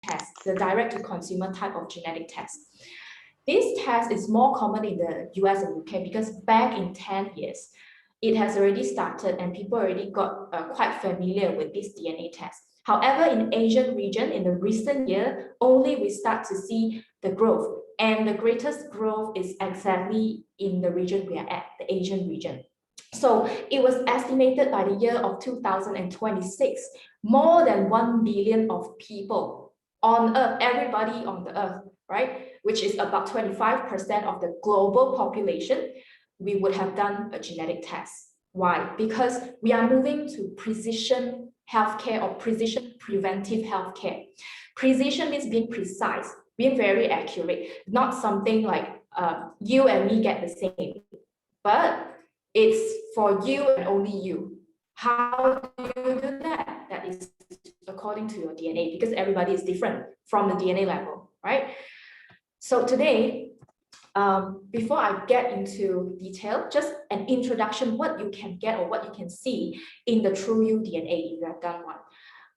test, the direct-to-consumer type of genetic test. This test is more common in the US and UK because back in 10 years, it has already started and people already got quite familiar with this DNA test. However, in Asian region, in the recent year, only we start to see the growth. And the greatest growth is exactly in the region we are at, the Asian region. So it was estimated by the year of 2026, more than 1 billion of people on Earth, everybody on the Earth, right? Which is about 25% of the global population, we would have done a genetic test. Why? Because we are moving to precision healthcare or precision preventive healthcare. Precision means being precise, being very accurate, not something like you and me get the same, but it's for you and only you. How do you do that? That is according to your DNA, because everybody is different from the DNA level, right? So today, before I get into detail, just an introduction, what you can get or what you can see in the TrueU DNA if you have done one.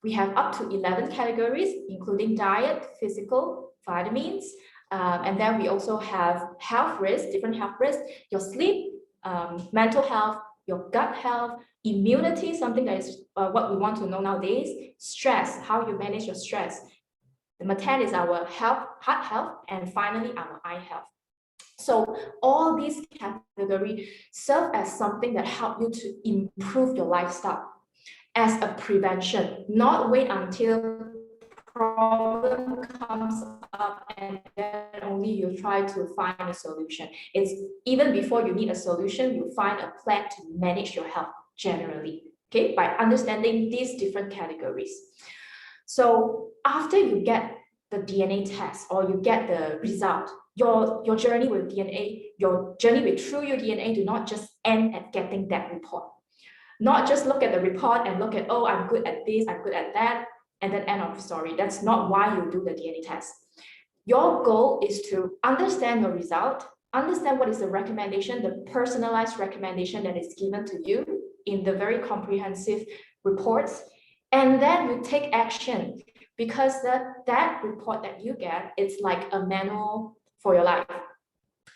We have up to 11 categories, including diet, physical, vitamins, and then we also have health risks, different health risks, your sleep, mental health, your gut health, immunity, something that is what we want to know nowadays, stress, how you manage your stress. Number 10 is our health, heart health, and finally our eye health. So all these categories serve as something that help you to improve your lifestyle as a prevention, not wait until problem comes up and then only you try to find a solution. It's even before you need a solution, you find a plan to manage your health generally, okay, by understanding these different categories. So after you get the DNA test or you get the result, your journey with DNA, your journey with TrueU DNA do not just end at getting that report. Not just look at the report and look at, oh, I'm good at this, I'm good at that, and then end of story. That's not why you do the DNA test. Your goal is to understand your result, understand what is the recommendation, the personalized recommendation that is given to you in the very comprehensive reports, and then you take action, because that report that you get, it's like a manual for your life.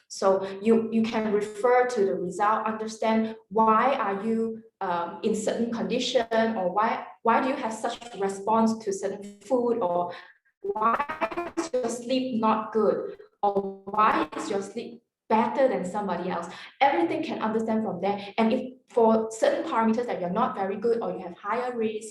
So you can refer to the result, understand why are you in certain condition, or why do you have such a response to certain food, or why is your sleep not good, or why is your sleep better than somebody else. Everything can understand from there. And if for certain parameters that you're not very good or you have higher risk,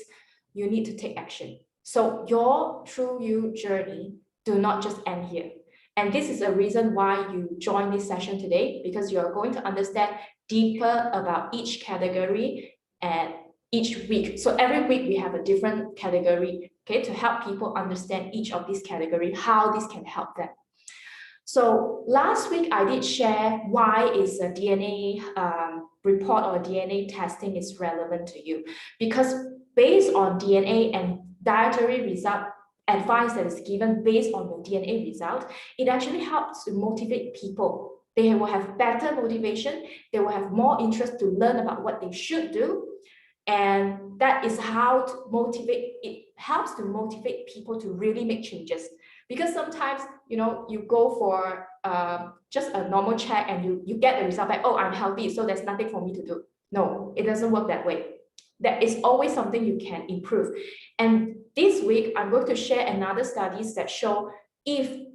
you need to take action. So your TrueU journey do not just end here. And this is a reason why you join this session today, because you are going to understand deeper about each category and each week. So every week we have a different category, okay, to help people understand each of these categories, how this can help them. So last week I did share why is a DNA report or DNA testing is relevant to you, because based on DNA and dietary result advice that is given based on your DNA result, it actually helps to motivate people. They will have better motivation, they will have more interest to learn about what they should do. And that is how to motivate, it helps to motivate people to really make changes. Because sometimes, you know, you go for just a normal check and you get the result like, oh, I'm healthy, so there's nothing for me to do. No, it doesn't work that way. There is always something you can improve. And this week, I'm going to share another studies that show if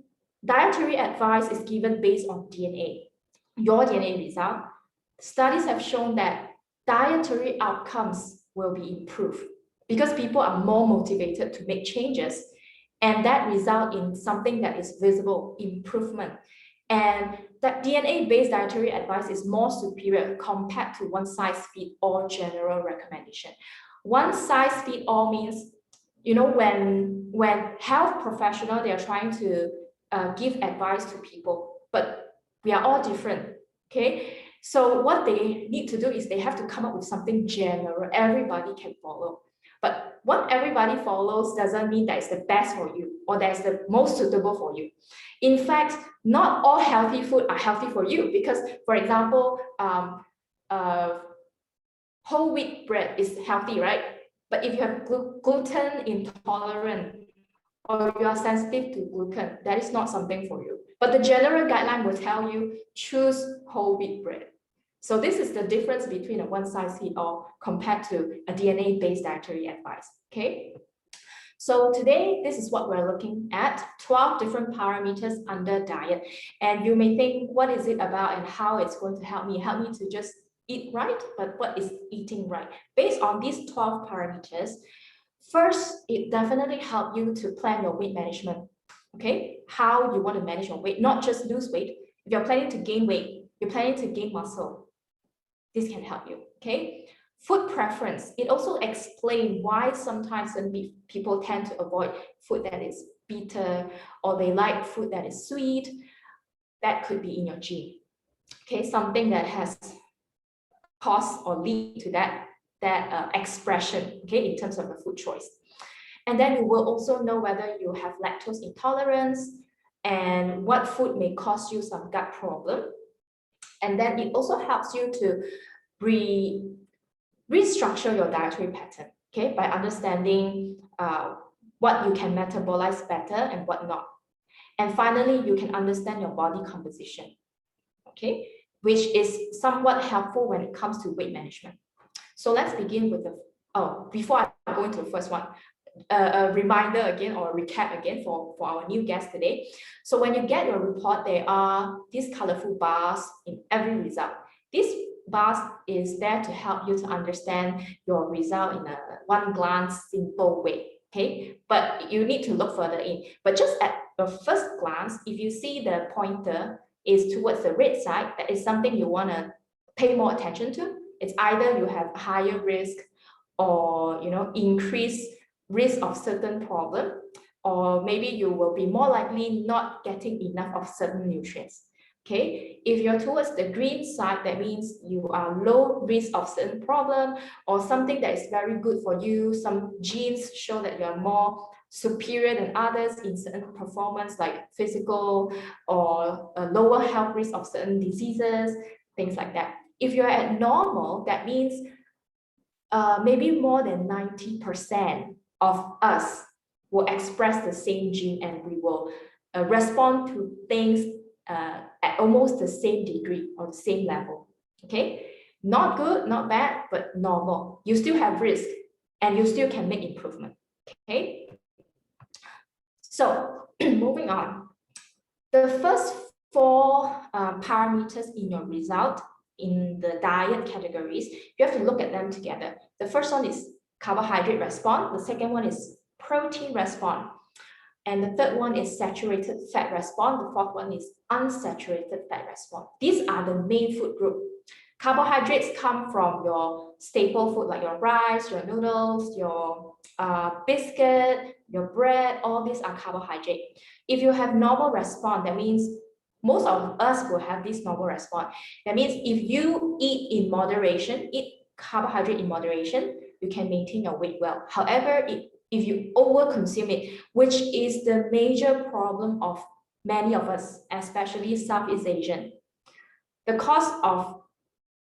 dietary advice is given based on DNA, your DNA result, studies have shown that dietary outcomes will be improved because people are more motivated to make changes. And that result in something that is visible, improvement. And that DNA-based dietary advice is more superior compared to one-size-fits-all general recommendation. One-size-fits-all means, you know, when health professionals, they are trying to give advice to people, but we are all different, okay? So what they need to do is they have to come up with something general, everybody can follow. But what everybody follows doesn't mean that it's the best for you or that's the most suitable for you. In fact, not all healthy food are healthy for you because, for example, whole wheat bread is healthy, right? But if you have gluten intolerant or you are sensitive to gluten, that is not something for you. But the general guideline will tell you choose whole wheat bread. So this is the difference between a one-size-fits-all compared to a DNA-based dietary advice, okay? So today, this is what we're looking at, 12 different parameters under diet. And you may think, what is it about and how it's going to help me? Help me to just eat right, but what is eating right? Based on these 12 parameters, first, it definitely helps you to plan your weight management, okay? How you want to manage your weight, not just lose weight. If you're planning to gain weight, you're planning to gain muscle, this can help you, okay? Food preference, it also explains why sometimes when people tend to avoid food that is bitter or they like food that is sweet. That could be in your gene, okay? Something that has caused or lead to that expression, okay, in terms of the food choice. And then you will also know whether you have lactose intolerance and what food may cause you some gut problem. And then it also helps you to restructure your dietary pattern, okay, by understanding what you can metabolize better and what not. And finally, you can understand your body composition, okay, which is somewhat helpful when it comes to weight management. So let's begin with before I go into the first one, a reminder again or a recap again for our new guest today. So when you get your report, there are these colorful bars in every result. This bars is there to help you to understand your result in a one glance simple way, okay? But you need to look further in. But just at the first glance, if you see the pointer is towards the red side, that is something you want to pay more attention to. It's either you have higher risk or increased risk of certain problem, or maybe you will be more likely not getting enough of certain nutrients. Okay, if you're towards the green side, that means you are low risk of certain problem or something that is very good for you. Some genes show that you are more superior than others in certain performance, like physical or a lower health risk of certain diseases, things like that. If you're at normal, that means maybe more than 90% of us will express the same gene and we will respond to things at almost the same degree or the same level, okay? Not good, not bad, but normal. You still have risk and you still can make improvement, okay? So moving on, the first four parameters in your result in the diet categories, you have to look at them together. The first one is carbohydrate response. The second one is protein response. And the third one is saturated fat response. The fourth one is unsaturated fat response. These are the main food group. Carbohydrates come from your staple food like your rice, your noodles, your biscuit, your bread, all these are carbohydrate. If you have normal response, that means most of us will have this normal response. That means if you eat in moderation, eat carbohydrate in moderation, you can maintain your weight well. However, if you overconsume it, which is the major problem of many of us, especially Southeast Asian, the cause of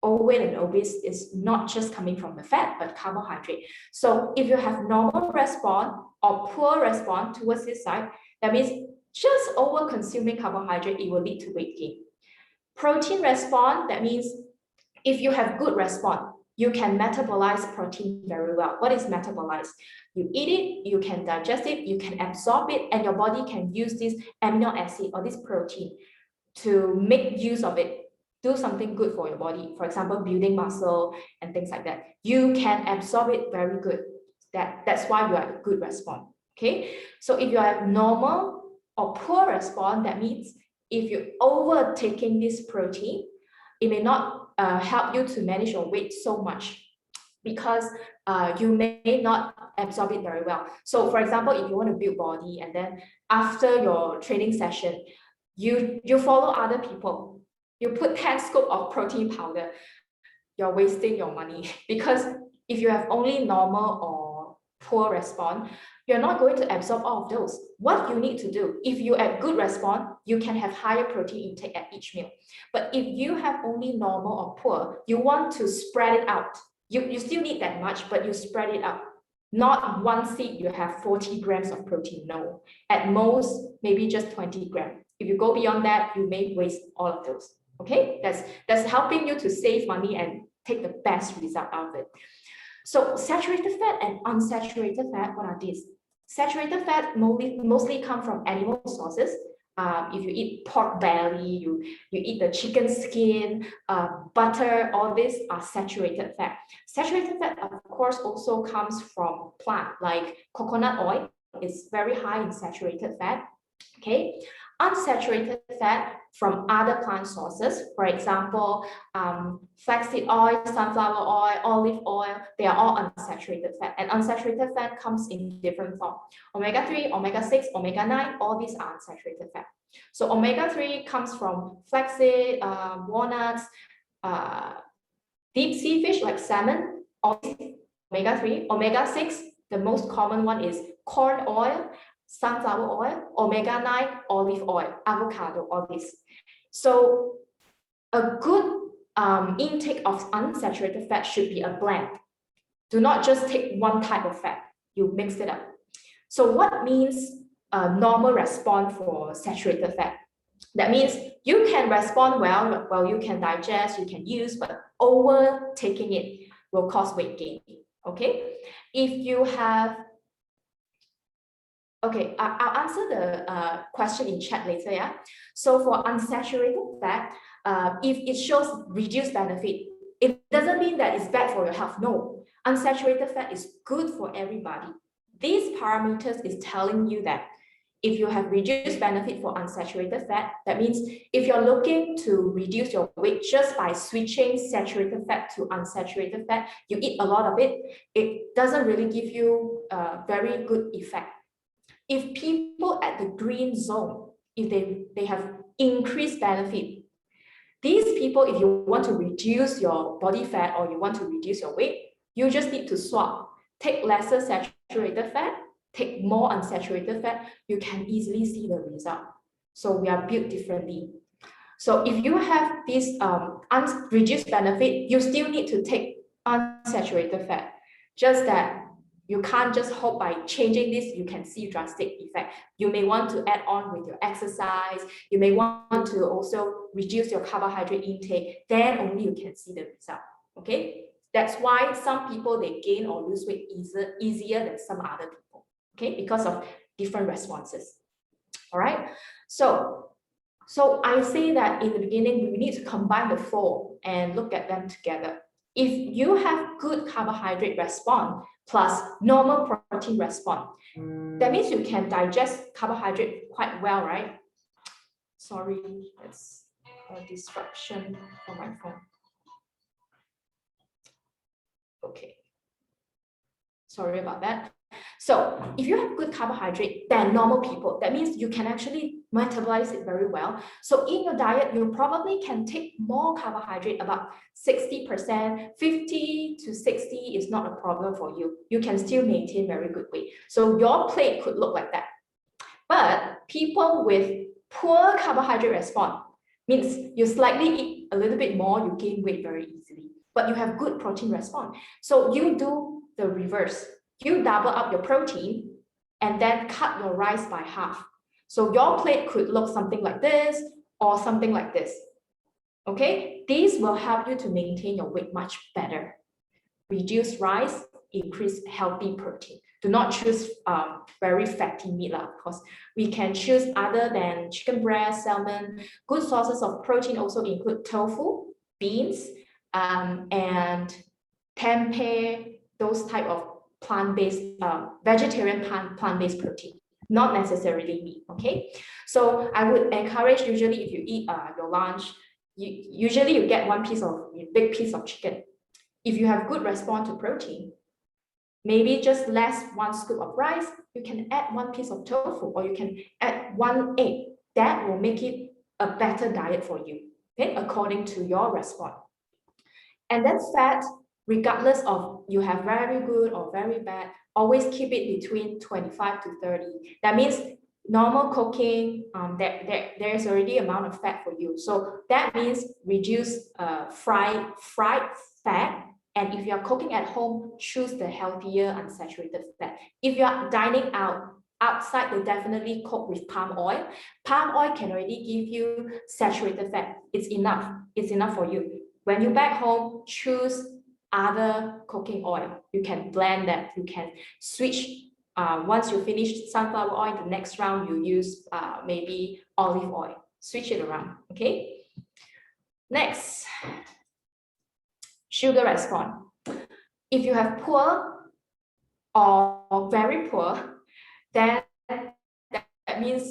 overweight and obese is not just coming from the fat, but carbohydrate. So if you have normal response or poor response towards this side, that means just over consuming carbohydrate, it will lead to weight gain. Protein response, that means if you have good response, you can metabolize protein very well. What is metabolize? You eat it, you can digest it, you can absorb it, and your body can use this amino acid or this protein to make use of it, do something good for your body. For example, building muscle and things like that. You can absorb it very good. That's why you have a good response. Okay, so if you have normal or poor response, that means if you're overtaking this protein, it may not help you to manage your weight so much because you may not absorb it very well. So for example, if you want to build body and then after your training session, you follow other people, you put 10 scoop of protein powder, you're wasting your money because if you have only normal or poor response, you're not going to absorb all of those. What you need to do, if you have good response, you can have higher protein intake at each meal. But if you have only normal or poor, you want to spread it out. You still need that much, but you spread it out. Not one seed you have 40 grams of protein. No, at most maybe just 20 grams. If you go beyond that, you may waste all of those. Okay, that's helping you to save money and take the best result out of it. So saturated fat and unsaturated fat, what are these? Saturated fat mostly come from animal sources. If you eat pork belly, you eat the chicken skin, butter, all these are saturated fat. Saturated fat, of course, also comes from plant, like coconut oil is very high in saturated fat. Okay, unsaturated fat from other plant sources, for example, flaxseed oil, sunflower oil, olive oil, they are all unsaturated fat. And unsaturated fat comes in different form. Omega-3, omega-6, omega-9, all these are unsaturated fat. So omega-3 comes from flaxseed, walnuts, deep sea fish like salmon, all omega-3. Omega-6, the most common one is corn oil, sunflower oil, omega-9, olive oil, avocado, all this. So a good intake of unsaturated fat should be a blend. Do not just take one type of fat, you mix it up. So what means a normal response for saturated fat? That means you can respond well, you can digest, you can use, but overtaking it will cause weight gain, okay? If you have Okay, I'll answer the question in chat later, yeah? So for unsaturated fat, if it shows reduced benefit, it doesn't mean that it's bad for your health. No, unsaturated fat is good for everybody. These parameters is telling you that if you have reduced benefit for unsaturated fat, that means if you're looking to reduce your weight just by switching saturated fat to unsaturated fat, you eat a lot of it, it doesn't really give you a very good effect. If people at the green zone, if they have increased benefit, these people, if you want to reduce your body fat or you want to reduce your weight, you just need to swap. Take lesser saturated fat, take more unsaturated fat, you can easily see the result. So we are built differently. So if you have this reduced benefit, you still need to take unsaturated fat. Just that you can't just hope by changing this, you can see drastic effect. You may want to add on with your exercise. You may want to also reduce your carbohydrate intake. Then only you can see the result, okay? That's why some people, they gain or lose weight easier than some other people, okay? Because of different responses, all right? So I say that in the beginning, we need to combine the four and look at them together. If you have good carbohydrate response plus normal protein response, that means you can digest carbohydrate quite well, right? Sorry, that's a disruption on my phone. Okay, sorry about that. So if you have good carbohydrate than normal people, that means you can actually metabolize it very well. So in your diet, you probably can take more carbohydrate, about 60%, 50 to 60 is not a problem for you. You can still maintain very good weight. So your plate could look like that. But people with poor carbohydrate response means you slightly eat a little bit more, you gain weight very easily, but you have good protein response. So you do the reverse. You double up your protein and then cut your rice by half. So your plate could look something like this or something like this. Okay, these will help you to maintain your weight much better. Reduce rice, increase healthy protein. Do not choose very fatty meat, of course. We can choose other than chicken breast, salmon. Good sources of protein also include tofu, beans, and tempeh, those type of plant-based, vegetarian plant-based protein, not necessarily meat, okay? So I would encourage, usually if you eat your lunch, usually you get big piece of chicken. If you have good response to protein, maybe just one scoop of rice, you can add one piece of tofu or you can add one egg. That will make it a better diet for you, okay, according to your response. And then fat, regardless of you have very good or very bad, always keep it between 25 to 30. That means normal cooking, there's already amount of fat for you. So that means reduce fried fat And if you're cooking at home, choose the healthier unsaturated fat. If you're dining outside, they definitely cook with palm oil. Palm oil can already give you saturated fat. It's enough. It's enough for you. When you back home, choose other cooking oil. You can blend that. You can switch. Once you finish sunflower oil, the next round you use maybe olive oil. Switch it around. Okay. Next, sugar response. If you have poor or very poor, then that means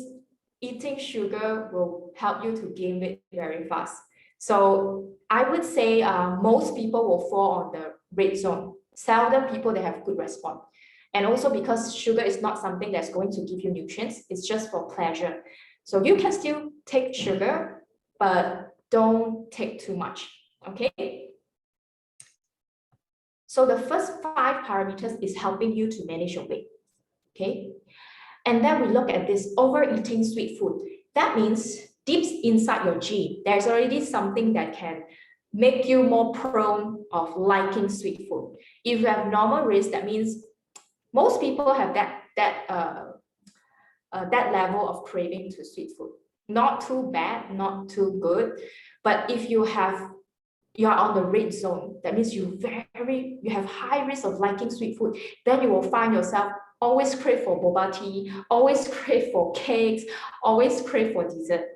eating sugar will help you to gain weight very fast. So I would say most people will fall on the red zone. Seldom people they have good response. And also because sugar is not something that's going to give you nutrients, it's just for pleasure. So you can still take sugar, but don't take too much, okay? So the first 5 parameters is helping you to manage your weight, okay? And then we look at this overeating sweet food. That means deep inside your gene, there's already something that can make you more prone of liking sweet food. If you have normal risk, that means most people have that level of craving to sweet food. Not too bad, not too good. But if you are on the red zone, that means you have high risk of liking sweet food, then you will find yourself always crave for boba tea, always crave for cakes, always crave for dessert.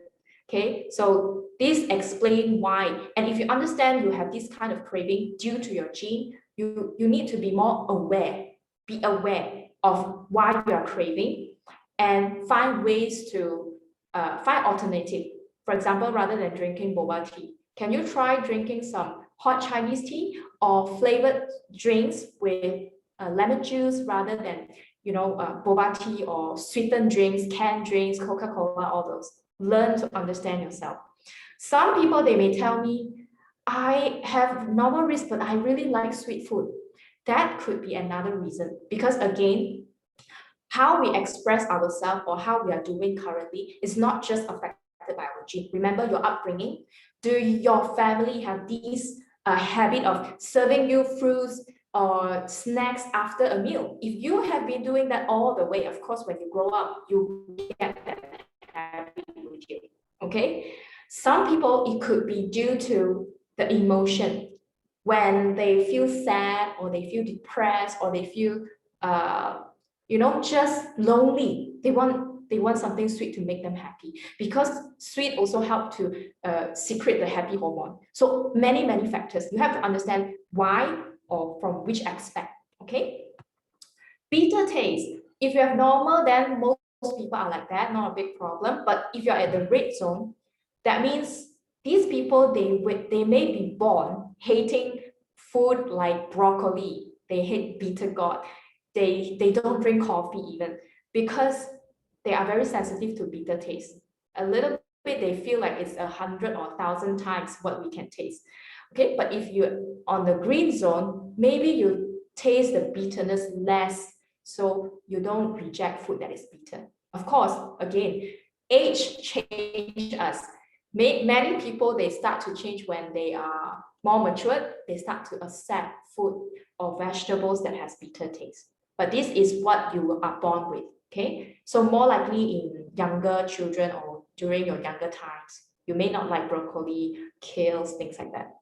Okay, so this explains why. And if you understand you have this kind of craving due to your gene, you need to be more aware. Be aware of why you are craving and find ways to find alternative. For example, rather than drinking boba tea, can you try drinking some hot Chinese tea or flavored drinks with lemon juice rather than boba tea or sweetened drinks, canned drinks, Coca-Cola, all those. Learn to understand yourself. Some people, they may tell me, I have normal risk, but I really like sweet food. That could be another reason, because again, how we express ourselves or how we are doing currently is not just affected by our gene. Remember your upbringing. Do your family have this habit of serving you fruits or snacks after a meal? If you have been doing that all the way, of course, when you grow up, you get that habit with you. Okay? Some people, it could be due to the emotion. When they feel sad or they feel depressed or they feel just lonely, they want something sweet to make them happy, because sweet also help to secrete the happy hormone. So many factors. You have to understand why or from which aspect. Okay. Bitter taste. If you have normal, then most people are like that, not a big problem. But if you're at the red zone, that means these people, they may be born hating food like broccoli. They hate bitter gourd. They don't drink coffee even, because they are very sensitive to bitter taste. A little bit, they feel like it's 100 or 1,000 times what we can taste. Okay, but if you're on the green zone, maybe you taste the bitterness less, so you don't reject food that is bitter. Of course, again, age change us. Many people, they start to change when they are more matured. They start to accept food or vegetables that has bitter taste. But this is what you are born with. Okay, so more likely in younger children or during your younger times, you may not like broccoli, kales, things like that.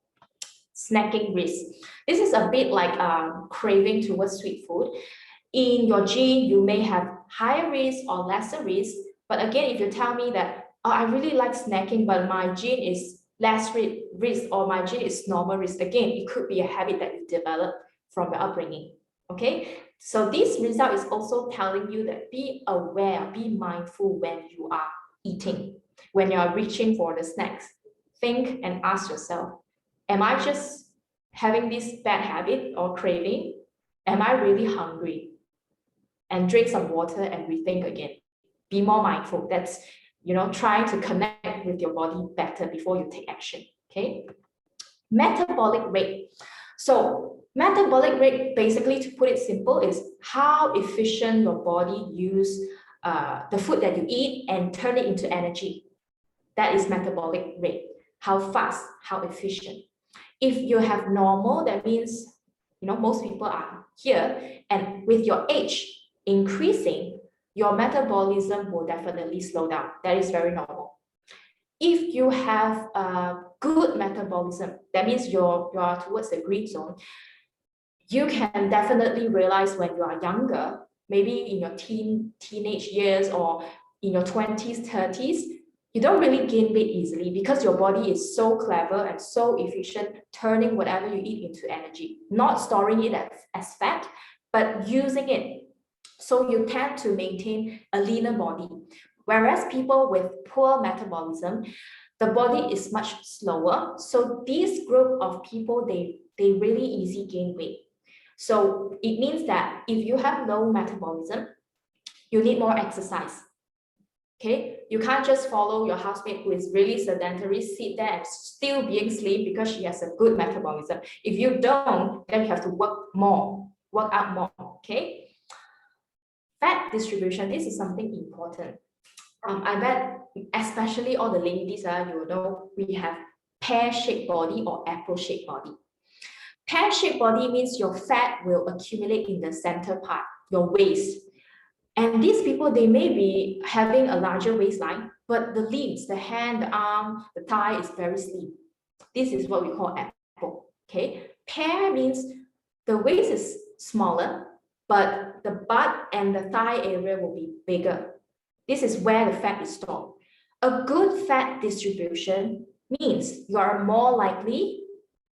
Snacking risk. This is a bit like craving towards sweet food. In your gene, you may have higher risk or lesser risk. But again, if you tell me that, oh, I really like snacking, but my gene is less risk or my gene is normal risk, again, it could be a habit that you develop from your upbringing. Okay, so this result is also telling you that be aware, be mindful when you are eating, when you are reaching for the snacks. Think and ask yourself, am I just having this bad habit or craving? Am I really hungry? And drink some water and rethink again. Be more mindful. That's, trying to connect with your body better before you take action. Okay. Metabolic rate. So metabolic rate, basically, to put it simple, is how efficient your body use the food that you eat and turn it into energy. That is metabolic rate. How fast, how efficient. If you have normal, that means most people are here, and with your age increasing, your metabolism will definitely slow down. That is very normal. If you have a good metabolism, that means you are towards the green zone, you can definitely realize when you are younger, maybe in your teenage years or in your 20s, 30s, you don't really gain weight easily because your body is so clever and so efficient, turning whatever you eat into energy, not storing it as fat, but using it. So you tend to maintain a leaner body. Whereas people with poor metabolism, the body is much slower. So this group of people, they really easy gain weight. So it means that if you have low metabolism, you need more exercise. Okay, you can't just follow your housemate who is really sedentary, sit there and still being slim because she has a good metabolism. If you don't, then you have to work out more. Okay, fat distribution, this is something important. I bet especially all the ladies, you know, we have pear-shaped body or apple-shaped body. Pear-shaped body means your fat will accumulate in the center part, your waist. And these people, they may be having a larger waistline, but the limbs, the hand, the arm, the thigh is very slim. This is what we call apple. Okay. Pear means the waist is smaller, but the butt and the thigh area will be bigger. This is where the fat is stored. A good fat distribution means you are more likely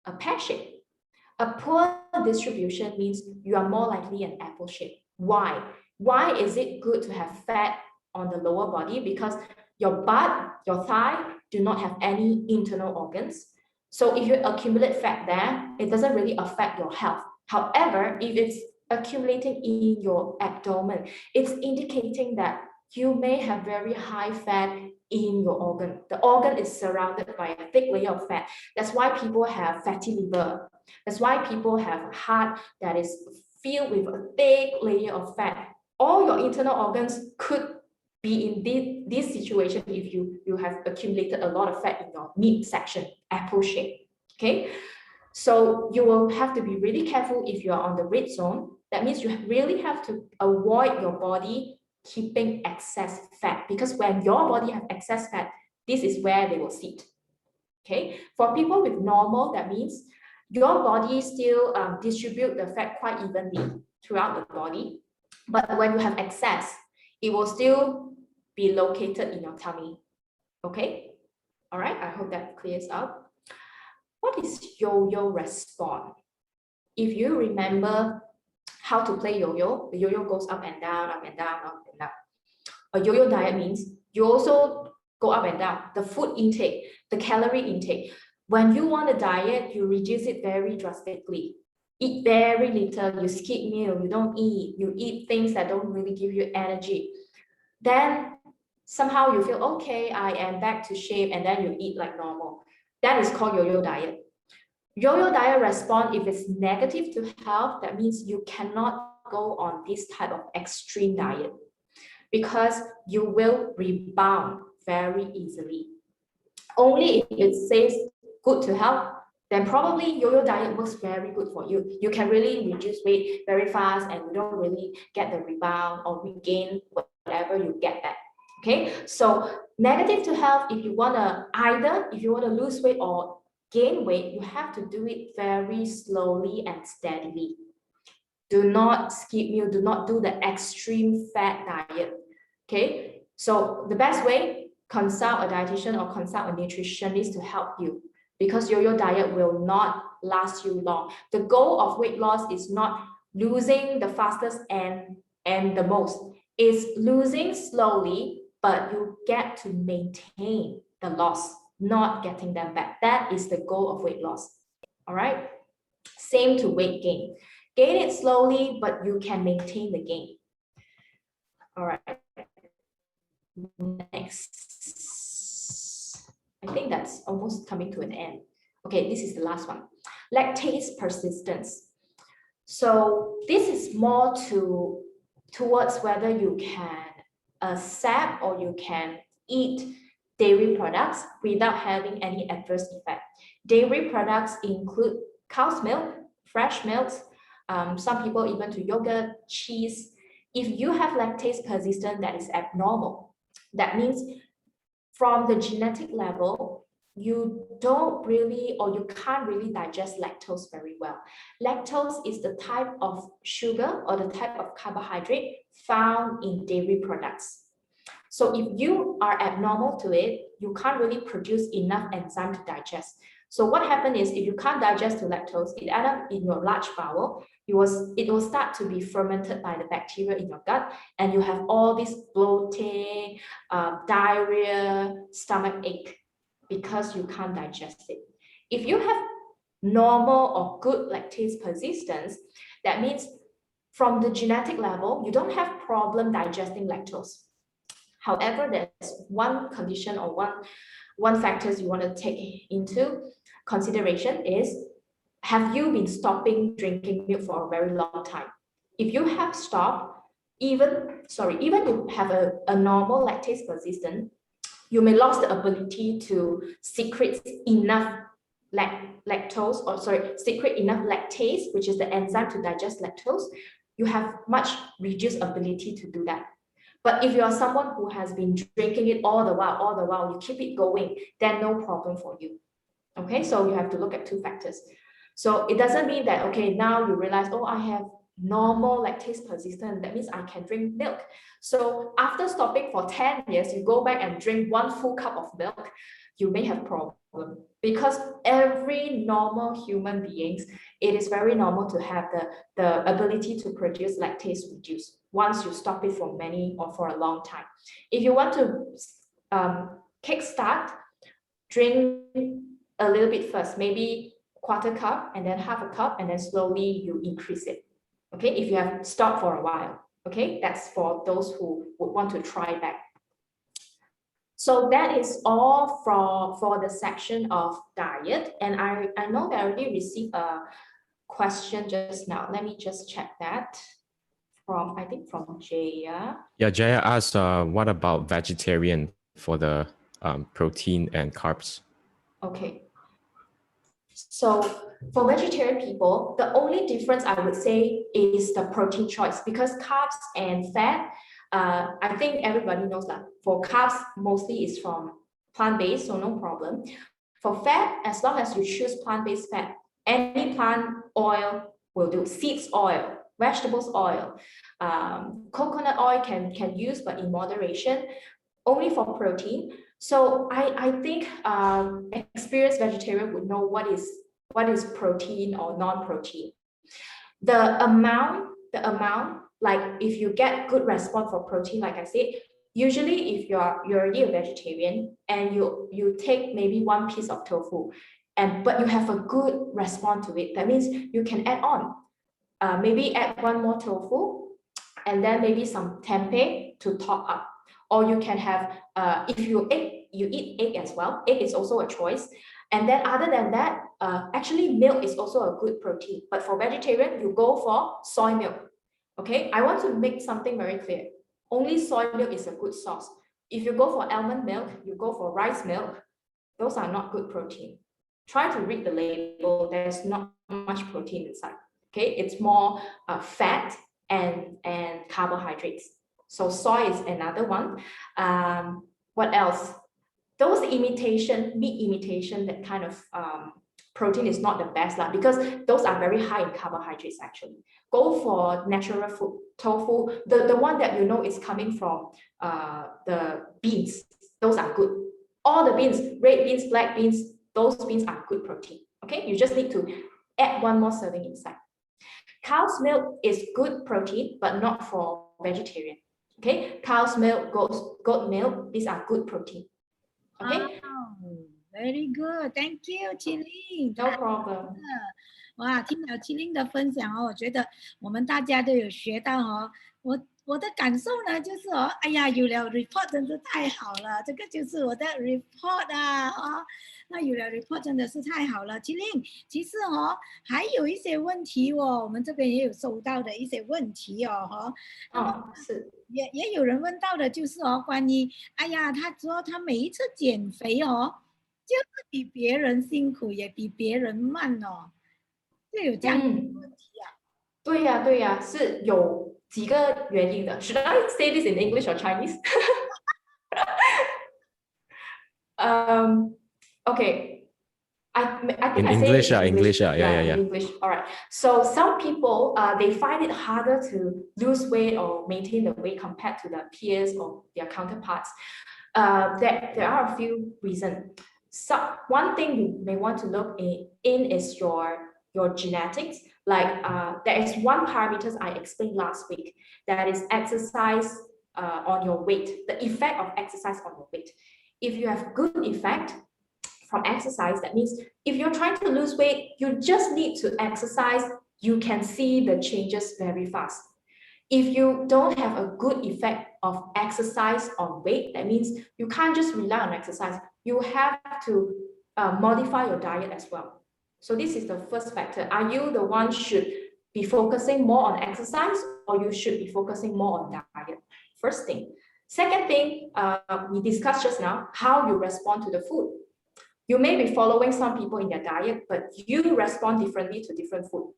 a pear shape. A poor distribution means you are more likely an apple shape. Why? Why is it good to have fat on the lower body? Because your butt, your thigh do not have any internal organs. So if you accumulate fat there, it doesn't really affect your health. However, if it's accumulating in your abdomen, it's indicating that you may have very high fat in your organ. The organ is surrounded by a thick layer of fat. That's why people have fatty liver. That's why people have a heart that is filled with a thick layer of fat. All your internal organs could be in this situation if you have accumulated a lot of fat in your midsection, apple shape. Okay, so you will have to be really careful if you are on the red zone. That means you really have to avoid your body keeping excess fat, because when your body has excess fat, this is where they will sit. Okay, for people with normal, that means your body still distribute the fat quite evenly throughout the body. But when you have excess, it will still be located in your tummy. Okay? All right, I hope that clears up. What is yo-yo response? If you remember how to play yo-yo, the yo-yo goes up and down, up and down, up and down. A yo-yo diet means you also go up and down. The food intake, the calorie intake. When you want a diet, you reduce it very drastically. Eat very little, you skip meal, you don't eat, you eat things that don't really give you energy. Then somehow you feel, okay, I am back to shape, and then you eat like normal. That is called yo-yo diet. Yo-yo diet response, if it's negative to health, that means you cannot go on this type of extreme diet because you will rebound very easily. Only if it says good to health, then probably yo-yo diet works very good for you. You can really reduce weight very fast and you don't really get the rebound or regain whatever you get back. Okay, so negative to health, if you want to lose weight or gain weight, you have to do it very slowly and steadily. Do not skip meal, do not do the extreme fat diet. Okay, so the best way, consult a dietitian or consult a nutritionist to help you, because yo-yo diet will not last you long. The goal of weight loss is not losing the fastest and the most. It's losing slowly, but you get to maintain the loss, not getting them back. That is the goal of weight loss. All right. Same to weight gain. Gain it slowly, but you can maintain the gain. All right. Next. I think that's almost coming to an end. Okay, this is the last one. Lactase persistence. So this is more towards whether you can accept or you can eat dairy products without having any adverse effect. Dairy products include cow's milk, fresh milks, some people even to yogurt, cheese. If you have lactase persistence that is abnormal, that means from the genetic level, you don't really or you can't really digest lactose very well. Lactose is the type of sugar or the type of carbohydrate found in dairy products. So if you are abnormal to it, you can't really produce enough enzyme to digest. So what happens is if you can't digest to lactose, it ends up in your large bowel. It will start to be fermented by the bacteria in your gut, and you have all this bloating, diarrhea, stomach ache because you can't digest it. If you have normal or good lactase persistence, that means from the genetic level, you don't have problem digesting lactose. However, there's one condition or one factors you want to take into consideration is, have you been stopping drinking milk for a very long time? If you have stopped, even you have a normal lactase persistence, you may lose the ability to secrete enough secrete enough lactase, which is the enzyme to digest lactose. You have much reduced ability to do that. But if you are someone who has been drinking it all the while, you keep it going, then no problem for you. Okay, so you have to look at two factors. So it doesn't mean that, okay, now you realize, oh, I have normal lactase persistence, that means I can drink milk. So after stopping for 10 years, you go back and drink 1 full cup of milk, you may have problem, because every normal human beings, it is very normal to have the ability to produce lactase reduced once you stop it for many or for a long time. If you want to kickstart, drink a little bit first, maybe 1/4 cup and then 1/2 cup, and then slowly you increase it. Okay, if you have stopped for a while. Okay, that's for those who would want to try back. So that is all for the section of diet. And I know that I already received a question just now. Let me just check that. I think from Jaya. Yeah, Jaya asked, what about vegetarian for the protein and carbs? Okay. So for vegetarian people, the only difference I would say is the protein choice, because carbs and fat, I think everybody knows that for carbs, mostly is from plant-based, so no problem. For fat, as long as you choose plant-based fat, any plant oil will do. Seeds oil, vegetables oil, coconut oil can use, but in moderation. Only for protein. So I think experienced vegetarian would know what is protein or non-protein. The amount, like if you get good response for protein, like I said, usually if you're already a vegetarian and you take maybe 1 piece of tofu, but you have a good response to it, that means you can add on. Maybe add 1 more tofu, and then maybe some tempeh to top up. Or you can have, if you eat egg as well, egg is also a choice. And then other than that, actually milk is also a good protein. But for vegetarian, you go for soy milk. Okay, I want to make something very clear. Only soy milk is a good source. If you go for almond milk, you go for rice milk, those are not good protein. Try to read the label, there's not much protein inside. Okay, it's more fat and carbohydrates. So soy is another one. What else? Those meat imitation, that kind of protein is not the best because those are very high in carbohydrates actually. Go for natural food, tofu, the one that you know is coming from the beans. Those are good. All the beans, red beans, black beans, those beans are good protein. Okay, you just need to add 1 more serving inside. Cow's milk is good protein, but not for vegetarian. Okay, cow's milk, goat milk, these are good protein. Okay. Oh, very good, thank you, Qilin. No problem. 哇，听了Qilin的分享哦，我觉得我们大家都有学到哦。我的感受呢，就是哦，哎呀，有了 report 真是太好了，这个就是我的 report 啊，哦，那有了 report 真的是太好了。Qilin，其实哦，还有一些问题哦，我们这边也有收到的一些问题哦，哈。是。也有人问到的就是哦，关于，哎呀，他说他每一次减肥哦，就是比别人辛苦，也比别人慢哦，就有这样的问题啊。对呀，对呀，是有几个原因的。Should I say this in English or Chinese? Um, okay, I think In I say it English, in English. English, yeah, yeah, Yeah, in yeah. English. All right. So some people, they find it harder to lose weight or maintain the weight compared to their peers or their counterparts. There are a few reasons. So one thing you may want to look in is your genetics. Like there is one parameters I explained last week, that is exercise on your weight, the effect of exercise on your weight. If you have good effect from exercise, that means if you're trying to lose weight, you just need to exercise, you can see the changes very fast. If you don't have a good effect of exercise on weight, that means you can't just rely on exercise. You have to modify your diet as well. So this is the first factor. Are you the one should be focusing more on exercise, or you should be focusing more on diet? First thing. Second thing, we discussed just now, how you respond to the food. You may be following some people in their diet, but you respond differently to different food.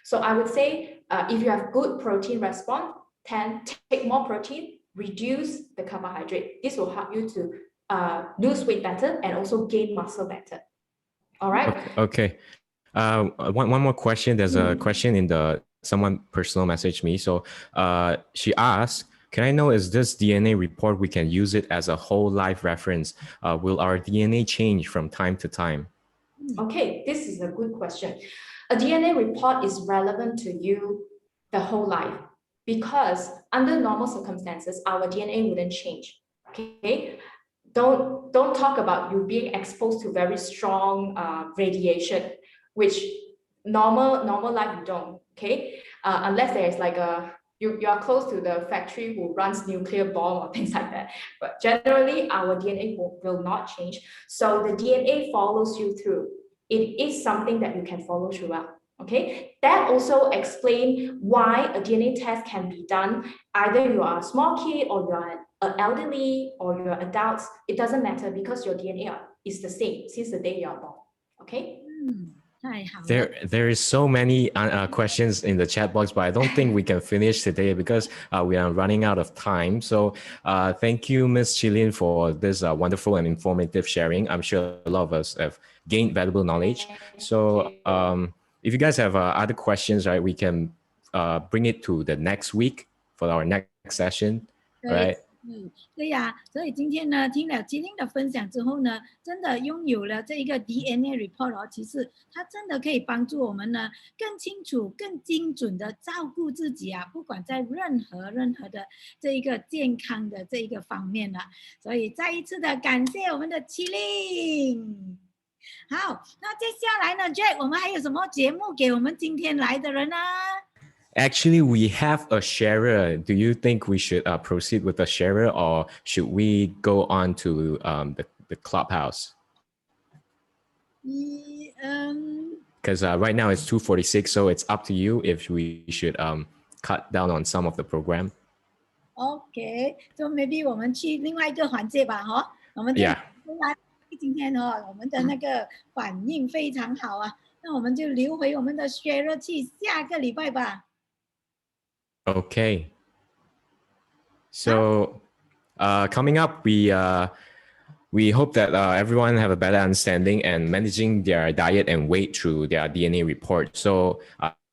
So I would say if you have good protein response, then take more protein, reduce the carbohydrate. This will help you to lose weight better and also gain muscle better. All right. Okay. One more question. There's a question in the someone personal messaged me. So she asked, can I know, is this DNA report, we can use it as a whole life reference? Will our DNA change from time to time? Okay, this is a good question. A DNA report is relevant to you the whole life because under normal circumstances, our DNA wouldn't change. Okay, don't talk about you being exposed to very strong radiation, which normal life you don't. Okay, unless there is like a you are close to the factory who runs nuclear bomb or things like that. But generally, our DNA will not change. So the DNA follows you through. It is something that you can follow throughout. Okay, that also explains why a DNA test can be done. Either you are a small kid or you are an elderly or you're adults. It doesn't matter because your DNA is the same since the day you are born. Okay. There is so many questions in the chat box, but I don't think we can finish today because we are running out of time. So thank you, Ms. Chilin, for this wonderful and informative sharing. I'm sure a lot of us have gained valuable knowledge. So if you guys have other questions, right, we can bring it to the next week for our next session, right? 对呀，所以今天呢，听了今天的分享之后呢，真的拥有了这一个 DNA report 哦，其实它真的可以帮助我们呢，更清楚、更精准的照顾自己啊，不管在任何的这一个健康的这一个方面了。所以再一次的感谢我们的麒麟。好，那接下来呢 ，Jack， 我们还有什么节目给我们今天来的人呢？ Actually, we have a sharer. Do you think we should proceed with the sharer, or should we go on to the clubhouse? Because right now it's 2:46, so it's up to you if we should cut down on some of the program. Okay, so maybe 我们去另外一个环节吧，哈。我们今天哦，我们的那个反应非常好啊，那我们就留回我们的 sharer 去下个礼拜吧。Okay. So coming up, we hope that everyone have a better understanding and managing their diet and weight through their DNA report. So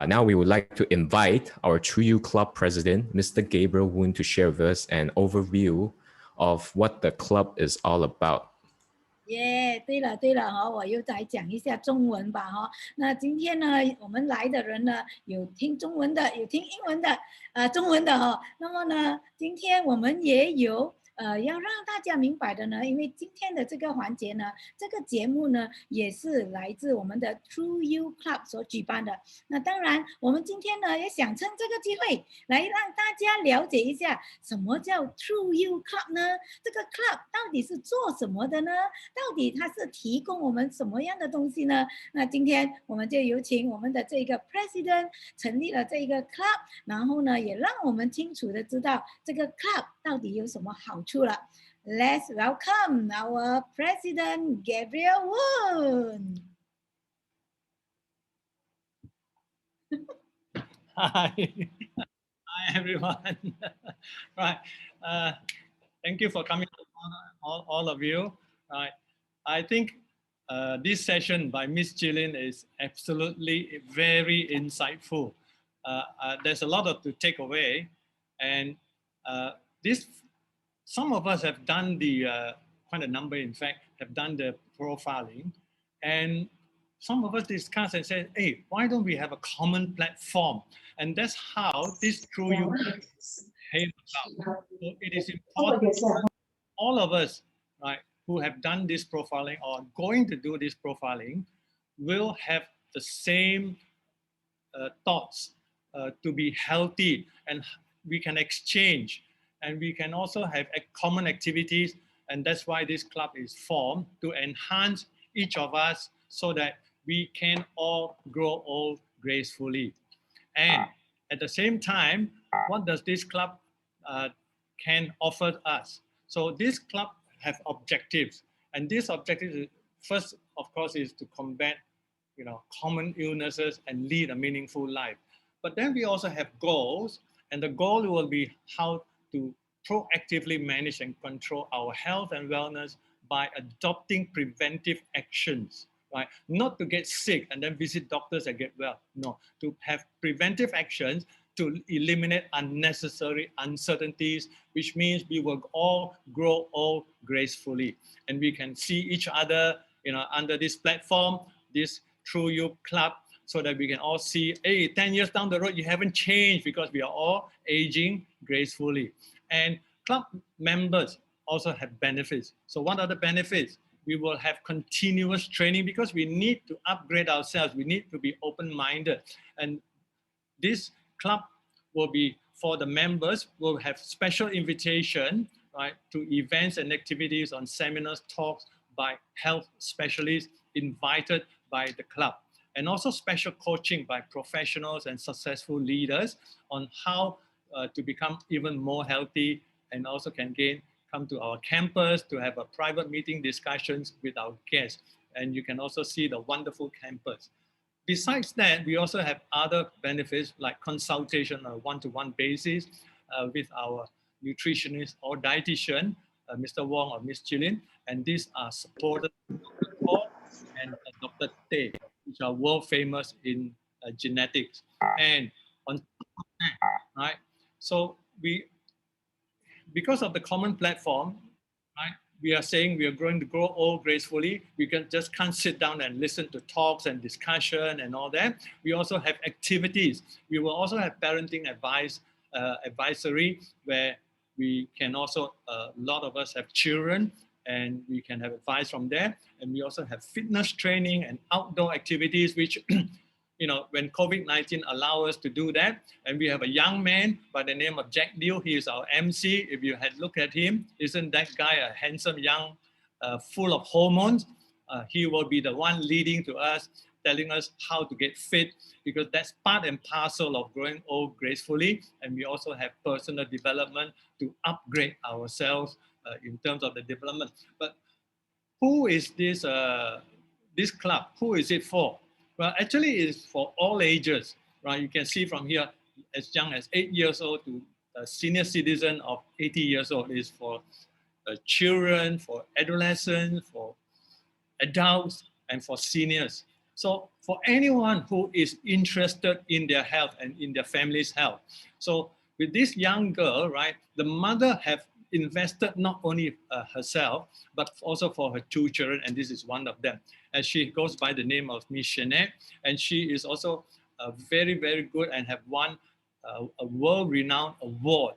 now we would like to invite our True You Club president, Mr. Gabriel Woon, to share with us an overview of what the club is all about. 耶，对了哈，我又再讲一下中文吧哈。那今天呢，我们来的人呢，有听中文的，有听英文的，中文的哈。那么呢，今天我们也有要让大家明白的呢，因为今天的这个环节呢，这个节目呢，也是来自我们的 True You Club 所举办的。那当然，我们今天呢，也想趁这个机会来让大家了解一下，什么叫 True You Club 呢？这个 club 到底是做什么的呢？到底它是提供我们什么样的东西呢？那今天我们就有请我们的这个 president 成立了这个 club， 然后呢，也让我们清楚的知道这个 club 到底有什么好处了。Let's welcome our president Gabriel Woon. Hi. Hi, everyone. Right. Thank you for coming, all of you. Right. I think this session by Miss Jillian is absolutely very insightful. There's a lot to take away, and this some of us have done the quite a number, in fact, have done the profiling, and some of us discuss and say, "Hey, why don't we have a common platform?" And that's how this True You came about. So it is important all of us, right, who have done this profiling or going to do this profiling will have the same thoughts to be healthy, and we can exchange, and we can also have common activities, and that's why this club is formed to enhance each of us so that we can all grow old gracefully. And at the same time, what does this club can offer us? So this club have objectives, and these objectives, first, of course, is to combat, common illnesses and lead a meaningful life. But then we also have goals, and the goal will be how to proactively manage and control our health and wellness by adopting preventive actions, right? Not to get sick and then visit doctors and get well. No, to have preventive actions to eliminate unnecessary uncertainties, which means we will all grow old gracefully. And we can see each other, under this platform, this True You Club, so that we can all see, hey, 10 years down the road, you haven't changed because we are all aging gracefully. And club members also have benefits. So what are the benefits? We will have continuous training because we need to upgrade ourselves. We need to be open-minded. And this club will be for the members, will have special invitation, right, to events and activities on seminars, talks by health specialists invited by the club. And also special coaching by professionals and successful leaders on how to become even more healthy, and also can come to our campus to have a private meeting discussions with our guests. And you can also see the wonderful campus. Besides that, we also have other benefits like consultation on a one-to-one basis with our nutritionist or dietitian, Mr. Wong or Ms. Jillian, and these are supported by Dr. Paul and Dr. Tay, which are world famous in genetics. And on top of that, right, so because of the common platform, right, we are saying we are going to grow old gracefully. We can't sit down and listen to talks and discussion and all that. We also have activities. We will also have parenting advisory, where we can also, a lot of us have children, and we can have advice from there. And we also have fitness training and outdoor activities, which when COVID-19 allow us to do that. And we have a young man by the name of Jack Liu. He is our MC. If you had looked at him, isn't that guy a handsome young, full of hormones? He will be the one leading to us, telling us how to get fit, because that's part and parcel of growing old gracefully. And we also have personal development to upgrade ourselves in terms of the development. But who is this club? Who is it for? Well, actually, it's for all ages, right? You can see from here, as young as 8 years old to a senior citizen of 80 years old. Is for children, for adolescents, for adults, and for seniors. So for anyone who is interested in their health and in their family's health. So with this young girl, right, the mother have invested not only herself, but also for her 2 children, and this is one of them. And she goes by the name of Miss Jeanette, and she is also very, very good and have won a world-renowned award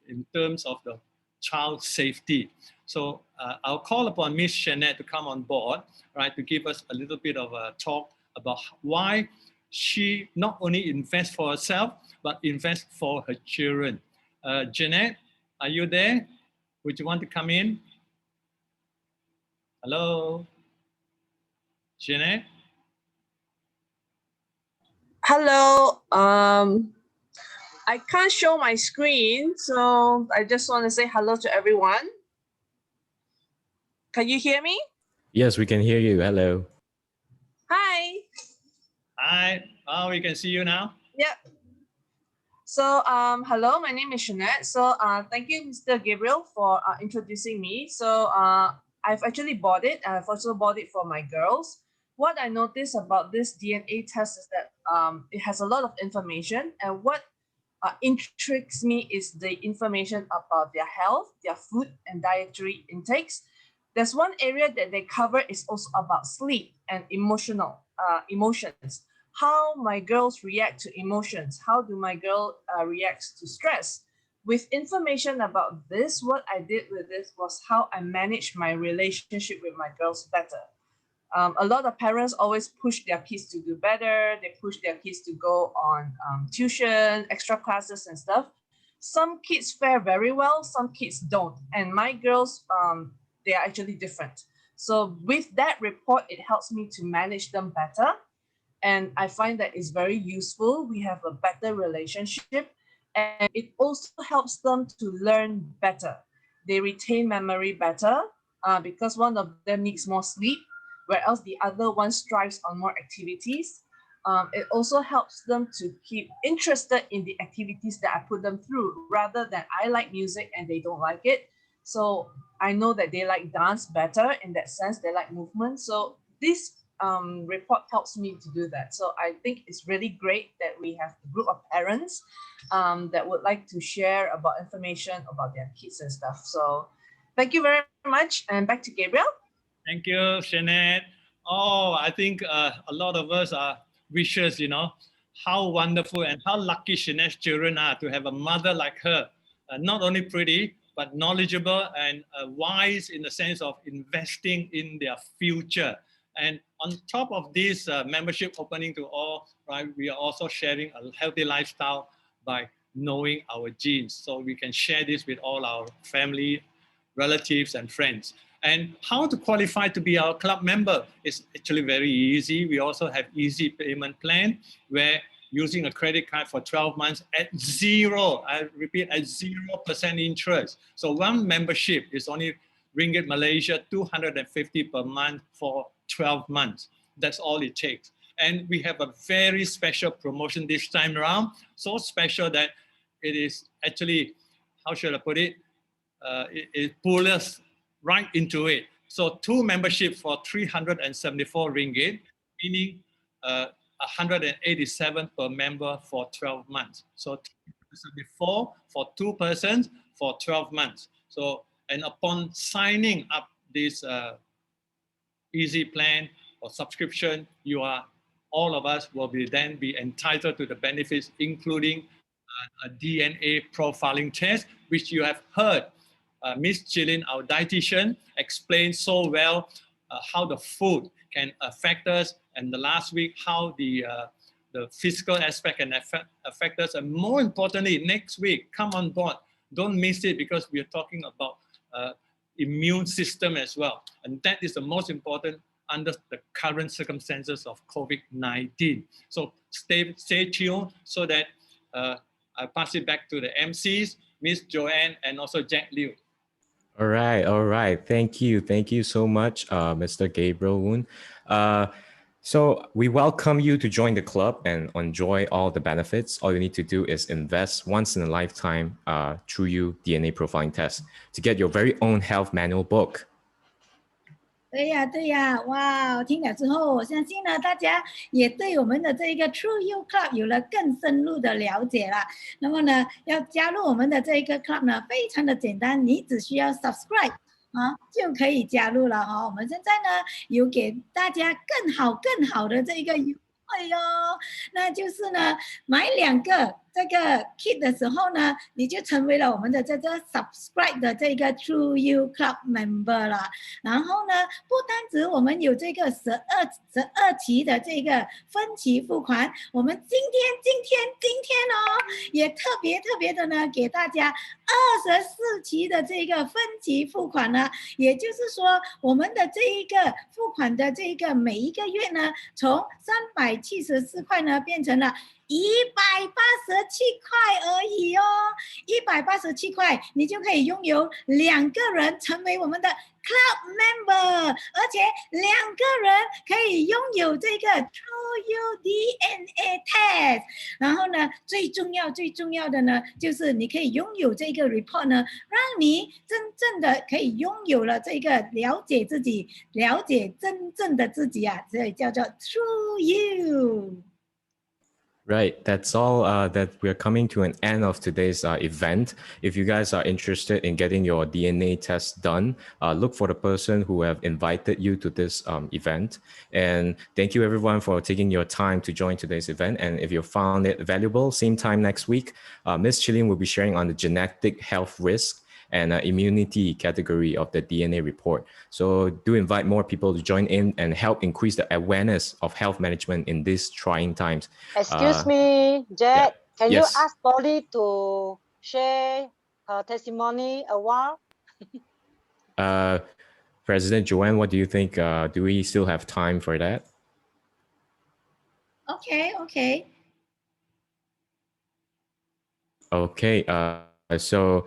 in terms of the child safety. So I'll call upon Miss Jeanette to come on board, right, to give us a little bit of a talk about why she not only invests for herself, but invests for her children. Jeanette, are you there? Would you want to come in? Hello? Jeanette? Hello. I can't show my screen, so I just want to say hello to everyone. Can you hear me? Yes, we can hear you. Hello. Hi. Hi. Oh, we can see you now? Yep. So, hello, my name is Shanette. So, thank you, Mr. Gabriel, for introducing me. So, I've actually bought it. I've also bought it for my girls. What I noticed about this DNA test is that it has a lot of information, and what intrigues me is the information about their health, their food, and dietary intakes. There's one area that they cover is also about sleep and emotions. How my girls react to emotions. How do my girl reacts to stress? With information about this, what I did with this was how I managed my relationship with my girls better. A lot of parents always push their kids to do better. They push their kids to go on tuition, extra classes and stuff. Some kids fare very well, some kids don't. And my girls, they are actually different. So with that report, it helps me to manage them better. And I find that it's very useful. We have a better relationship, and it also helps them to learn better. They retain memory better because one of them needs more sleep, whereas the other one strives on more activities. It also helps them to keep interested in the activities that I put them through, rather than I like music and they don't like it. So I know that they like dance better in that sense, they like movement. So this report helps me to do that. So I think it's really great that we have a group of parents that would like to share about information about their kids and stuff. So thank you very much, and back to Gabriel. Thank you, Shanette. Oh, I think a lot of us are wishers, you know, how wonderful and how lucky Shanette's children are to have a mother like her. Not only pretty, but knowledgeable and wise in the sense of investing in their future. And on top of this membership opening to all, right, we are also sharing a healthy lifestyle by knowing our genes. So we can share this with all our family, relatives, and friends. And how to qualify to be our club member is actually very easy. We also have easy payment plan where using a credit card for 12 months at zero, I repeat, at 0% interest. So one membership is only Ringgit Malaysia, 250 per month for 12 months. That's all it takes. And we have a very special promotion this time around, so special that it is actually, how should I put it? It pulls us right into it. So 2 memberships for 374 ringgit, meaning 187 per member for 12 months. So 374 for 2 persons for 12 months. So, and upon signing up this easy plan or subscription, all of us will then be entitled to the benefits, including a DNA profiling test, which you have heard Miss Chilin, our dietitian, explained so well how the food can affect us, and the last week how the physical aspect can affect us, and more importantly, next week, come on board, don't miss it, because we are talking about immune system as well, and that is the most important under the current circumstances of COVID-19. So stay tuned so that I pass it back to the MCs, Miss Joanne and also Jack Liu. All right. Thank you so much, Mr. Gabriel Woon. So we welcome you to join the club and enjoy all the benefits. All you need to do is invest once in a lifetime TrueU DNA profiling test to get your very own health manual book. 对呀，哇！听了之后，我相信呢，大家也对我们的这个 TrueU Club 有了更深入的了解了。那么呢，要加入我们的这个 Club 呢，非常的简单，你只需要 subscribe 就可以加入了我们现在呢，有给大家更好的这个优惠哦，那就是呢，买2个这个 kit 的时候呢，你就成为了我们的这个 subscribe 的这个 TrueU Club member 了。然后呢，不单止我们有这个12期的这个分期付款，我们今天也特别的呢，给大家24期的这个分期付款呢，也就是说，我们的这一个付款的这个每一个月呢，从374块呢变成了187块而已哦，187块，你就可以拥有2个人成为我们的 Club Member 而且2个人可以拥有这个 True DNA Test。然后呢，最重要的呢，就是你可以拥有这个 report 呢，让你真正的可以拥有了这个了解自己，了解真正的自己啊，所以叫做 True You。 Right, that's all that we're coming to an end of today's event. If you guys are interested in getting your DNA test done, look for the person who have invited you to this event. And thank you everyone for taking your time to join today's event. And if you found it valuable, same time next week, Ms. Chilin will be sharing on the genetic health risk and immunity category of the DNA report. So do invite more people to join in and help increase the awareness of health management in these trying times. Excuse me, Jet. Can Yes. you ask Polly to share her testimony a while? President Joanne, what do you think? Do we still have time for that? Okay. Okay. So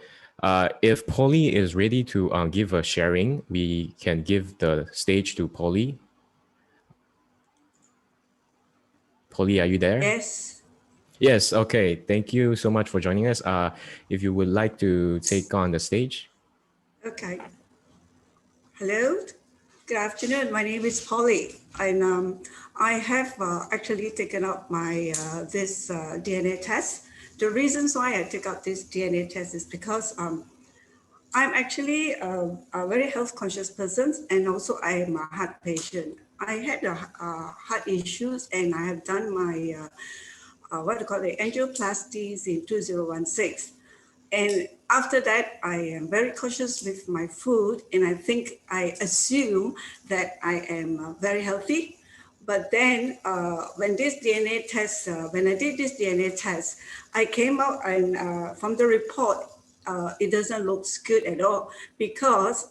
if Polly is ready to give a sharing, we can give the stage to Polly. Polly, are you there? Yes. Yes. Okay. Thank you so much for joining us. If you would like to take on the stage. Okay. Hello. Good afternoon. My name is Polly, and I have actually taken up my this DNA test. The reasons why I take up this DNA test is because I'm actually a very health conscious person, and also I am a heart patient. I had heart issues, and I have done my angioplasties in 2016. And after that, I am very cautious with my food, and I assume that I am very healthy. But then when I did this DNA test, I came out and from the report, it doesn't look good at all, because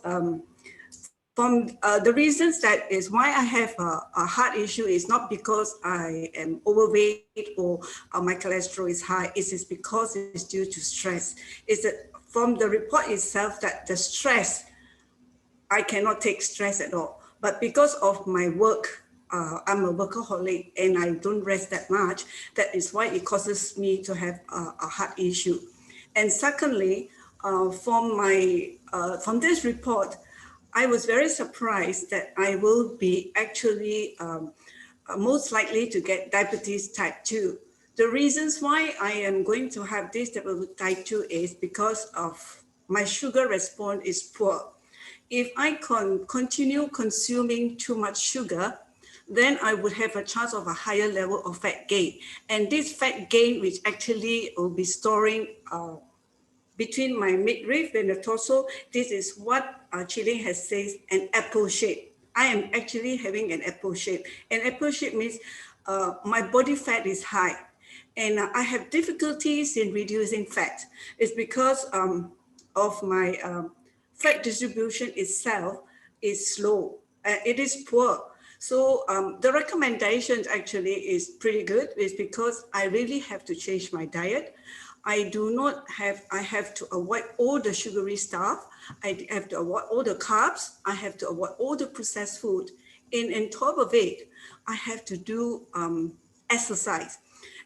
from the reasons that is why I have a heart issue is not because I am overweight or my cholesterol is high. It is because it's due to stress. It's that from the report itself that the stress, I cannot take stress at all. But because of my work, I'm a workaholic and I don't rest that much. That is why it causes me to have a heart issue. And secondly, from this report, I was very surprised that I will be actually most likely to get diabetes type 2. The reasons why I am going to have this type 2 is because of my sugar response is poor. If I continue consuming too much sugar, then I would have a chance of a higher level of fat gain. And this fat gain, which actually will be storing between my midriff and the torso, this is what Chilin has said, an apple shape. I am actually having an apple shape. An apple shape means my body fat is high, and I have difficulties in reducing fat. It's because of my fat distribution itself is slow. It is poor. So the recommendations actually is pretty good. It's because I really have to change my diet. I have to avoid all the sugary stuff. I have to avoid all the carbs. I have to avoid all the processed food. And on top of it, I have to do exercise.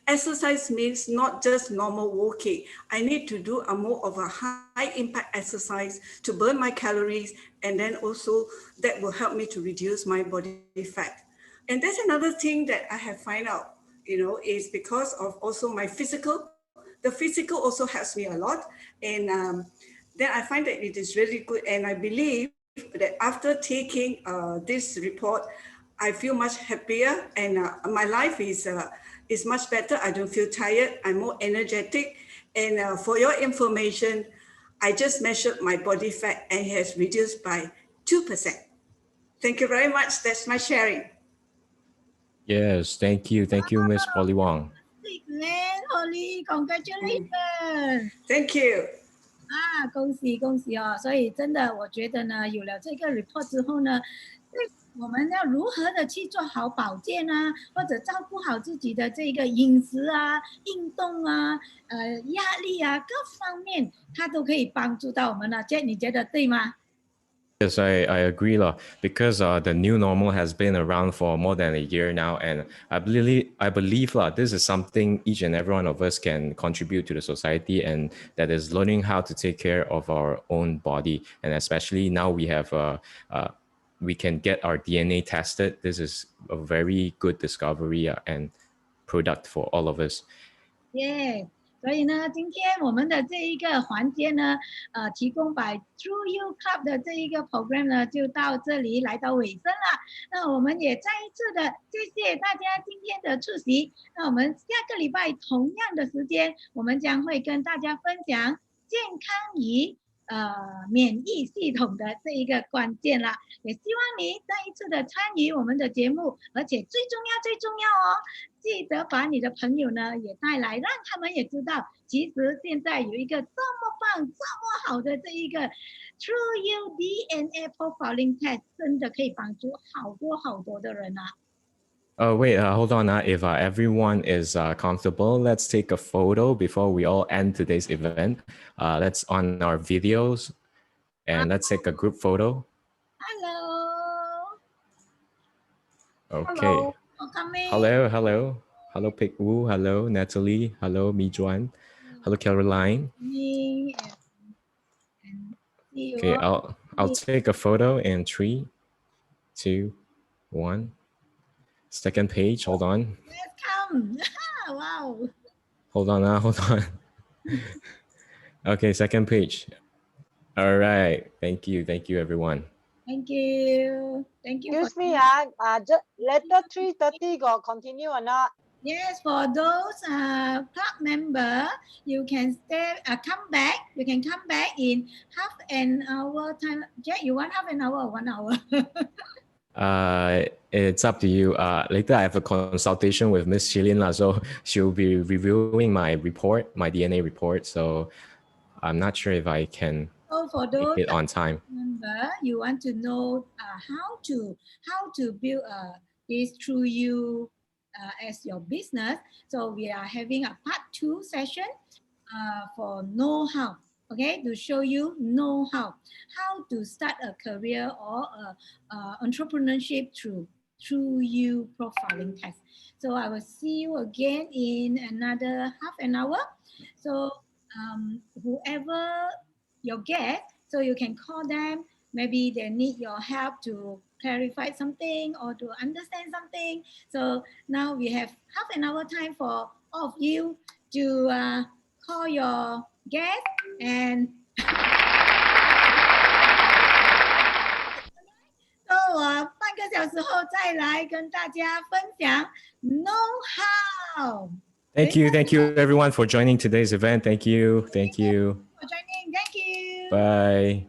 Exercise means not just normal walking. I need to do more of a high impact exercise to burn my calories. And then also that will help me to reduce my body fat. And that's another thing that I have found out, is because of also my physical. The physical also helps me a lot. And then I find that it is really good. And I believe that after taking this report, I feel much happier, and my life is much better. I don't feel tired. I'm more energetic. And for your information, I just measured my body fat and it has reduced by 2%. Thank you very much. That's my sharing. Yes, thank you. Thank you, Ms. Polly Wong. Polly, congratulations. Thank you. 恭喜哦！所以真的，我觉得呢，有了这个 report 之后呢，我们要如何的去做好保健啊，或者照顾好自己的这个饮食啊、运动啊、压力啊各方面，它都可以帮助到我们了。Jack，你觉得对吗？ Yes, I agree, lah. Because the new normal has been around for more than a year now, and I believe lah, this is something each and every one of us can contribute to the society, and that is learning how to take care of our own body, and especially now we can get our DNA tested. This is a very good discovery and product for all of us. Yeah. 所以呢，今天我们的这一个环节呢，提供 by True You Club 的这一个 program 呢，就到这里来到尾声了。那我们也再一次的谢谢大家今天的出席。那我们下个礼拜同样的时间，我们将会跟大家分享健康与免疫系统的这一个关键啦。也希望你再一次的参与我们的节目，而且最重要哦，记得把你的朋友呢也带来，让他们也知道，其实现在有一个这么棒、这么好的这一个 True You DNA Profiling Test， 真的可以帮助好多的人啊。Wait, hold on. If everyone is comfortable, let's take a photo before we all end today's event. Let's on our videos and let's take a group photo. Hello. Okay. Hello. Hello, Pick Woo. Hello, Natalie. Hello, Mi Juan. Hello, Caroline. Me and see you Okay, all. I'll take a photo in 3, 2, 1. Second page, hold on. Welcome. Wow. Hold on. Okay, second page. All right. Thank you, everyone. Thank you. Excuse me, just later 3:30 got continue or not? Yes, for those club member, you can come back. You can come back in half an hour time. Jack, you want half an hour or 1 hour? It's up to you. Later I have a consultation with Miss Shilin, so she'll be reviewing my report, my DNA report. So I'm not sure if I can For those make it on time. member, you want to know how to build this True You as your business. So we are having a part 2 session for know-how. Okay, to show you know-how to start a career or entrepreneurship through you profiling test. So I will see you again in another half an hour. So whoever your guest, so you can call them. Maybe they need your help to clarify something or to understand something. So now we have half an hour time for all of you to call your guest and so 半个小时后再来跟大家分享 know how. Thank you everyone for joining today's event. Thank you. For joining. Thank you. Bye.